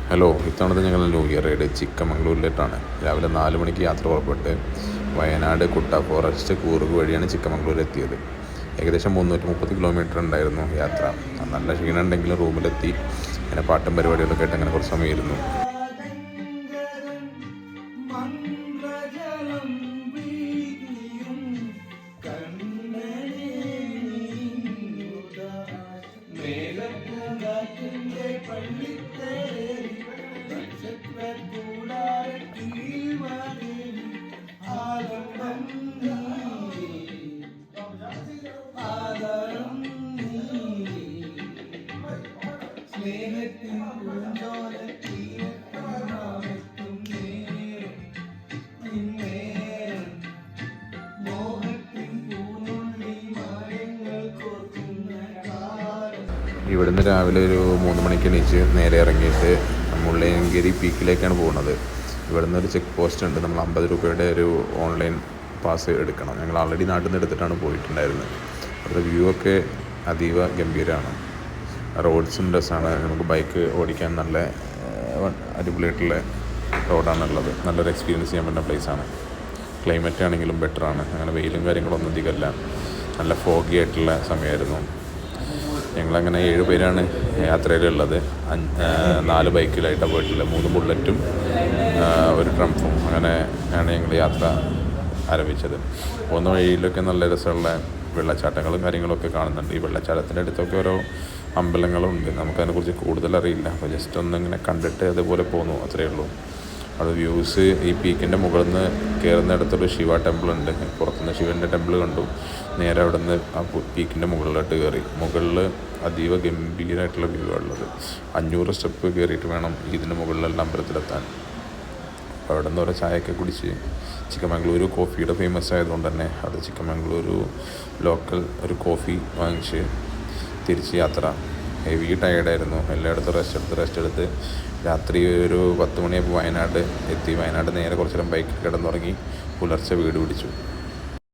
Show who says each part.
Speaker 1: Hello, ഇത്തവണത്തെ ഞങ്ങൾ new year ride ചിക്കമംഗ്ലൂരിലേട്ടാണ്. രാവിലെ 4 മണിക്ക് യാത്ര പുറപ്പെട്ട് വയനാട് കുട്ട ഫോറസ്റ്റ് കൂർഗ് വഴിയാണ് ചിക്കമംഗ്ലൂർ എത്തിയത്. ഏകദേശം 330 കിലോമീറ്റർ ഉണ്ടായിരുന്നു യാത്ര. നല്ല ക്ഷീണം ഉണ്ടെങ്കിലും റൂമിലെത്തി അങ്ങനെ പാട്ടും പരിപാടികളൊക്കെ ആയിട്ട് അങ്ങനെ കുറച്ച് സമയം ഇരുന്നു. ഇവിടുന്ന് രാവിലെ ഒരു 3 മണിക്ക് എണീച്ച് നേരെ ഇറങ്ങിയിട്ട് മുള്ളയ്യൻഗിരി പീക്കിലേക്കാണ് പോകുന്നത്. ഇവിടുന്ന് ഒരു ചെക്ക് പോസ്റ്റ് ഉണ്ട്. നമ്മൾ 50 രൂപയുടെ ഒരു ഓൺലൈൻ പാസ് എടുക്കണം. ഞങ്ങൾ ആൾറെഡി നാട്ടിൽ നിന്ന് എടുത്തിട്ടാണ് പോയിട്ടുണ്ടായിരുന്നത്. അവിടുത്തെ വ്യൂ ഒക്കെ അതീവ ഗംഭീരമാണ്. റോഡ്സും രസമാണ്. നമുക്ക് ബൈക്ക് ഓടിക്കാൻ നല്ല അടിപൊളിയായിട്ടുള്ള റോഡാണുള്ളത്. നല്ലൊരു എക്സ്പീരിയൻസ് ചെയ്യാൻ പറ്റുന്ന പ്ലേസാണ്. ക്ലൈമറ്റ് ആണെങ്കിലും ബെറ്ററാണ്. അങ്ങനെ വെയിലും കാര്യങ്ങളൊന്നും അധികമല്ല. നല്ല ഫോഗി ആയിട്ടുള്ള സമയമായിരുന്നു. ഞങ്ങളങ്ങനെ 7 പേരാണ് യാത്രയിലുള്ളത്. 4 ബൈക്കിലായിട്ടാണ് പോയിട്ടുള്ളത്. 3 ബുള്ളറ്റും ഒരു ട്രംഫും. അങ്ങനെ ആണ് ഞങ്ങൾ യാത്ര ആരംഭിച്ചത്. പോകുന്ന വഴിയിലൊക്കെ നല്ല രസമുള്ള വെള്ളച്ചാട്ടങ്ങളും കാര്യങ്ങളൊക്കെ കാണുന്നുണ്ട്. ഈ വെള്ളച്ചാട്ടത്തിൻ്റെ അടുത്തൊക്കെ ഓരോ അമ്പലങ്ങളുണ്ട്. നമുക്കതിനെക്കുറിച്ച് കൂടുതൽ അറിയില്ല. അപ്പോൾ ജസ്റ്റ് ഒന്നിങ്ങനെ കണ്ടിട്ട് അതുപോലെ പോന്നു, അത്രയേ ഉള്ളൂ. അത് വ്യൂസ് ഈ പീക്കിൻ്റെ മുകളിൽ നിന്ന് കയറുന്നിടത്തൊരു ശിവ ടെമ്പിൾ ഉണ്ട്. പുറത്തുനിന്ന് ശിവൻ്റെ ടെമ്പിൾ കണ്ടു. നേരെ അവിടെ നിന്ന് ആ പീക്കിൻ്റെ മുകളിലോട്ട് കയറി. മുകളിൽ അതീവ ഗംഭീരമായിട്ടുള്ള വ്യൂ ഉള്ളത്. 500 സ്റ്റെപ്പ് കയറിയിട്ട് വേണം ഇതിൻ്റെ മുകളിലുള്ള അമ്പലത്തിലെത്താൻ. അപ്പോൾ അവിടെ നിന്ന് ഓരോ ചായയൊക്കെ കുടിച്ച് ചിക്കമംഗ്ലൂർ കോഫിയുടെ ഫേമസ് ആയതുകൊണ്ട് തന്നെ അത് ചിക്കമംഗ്ലൂർ ലോക്കൽ ഒരു കോഫി വാങ്ങിച്ച് തിരിച്ച് യാത്ര. ഹെവി ടയേർഡായിരുന്നു. എല്ലായിടത്തും റെസ്റ്റ് എടുത്ത് രാത്രി ഒരു 10 മണിയായപ്പോൾ വയനാട് എത്തി. വയനാട് നേരെ കുറച്ച് നേരം ബൈക്കിൽ കിടന്നുറങ്ങി പുലർച്ചെ വീട് പിടിച്ചു.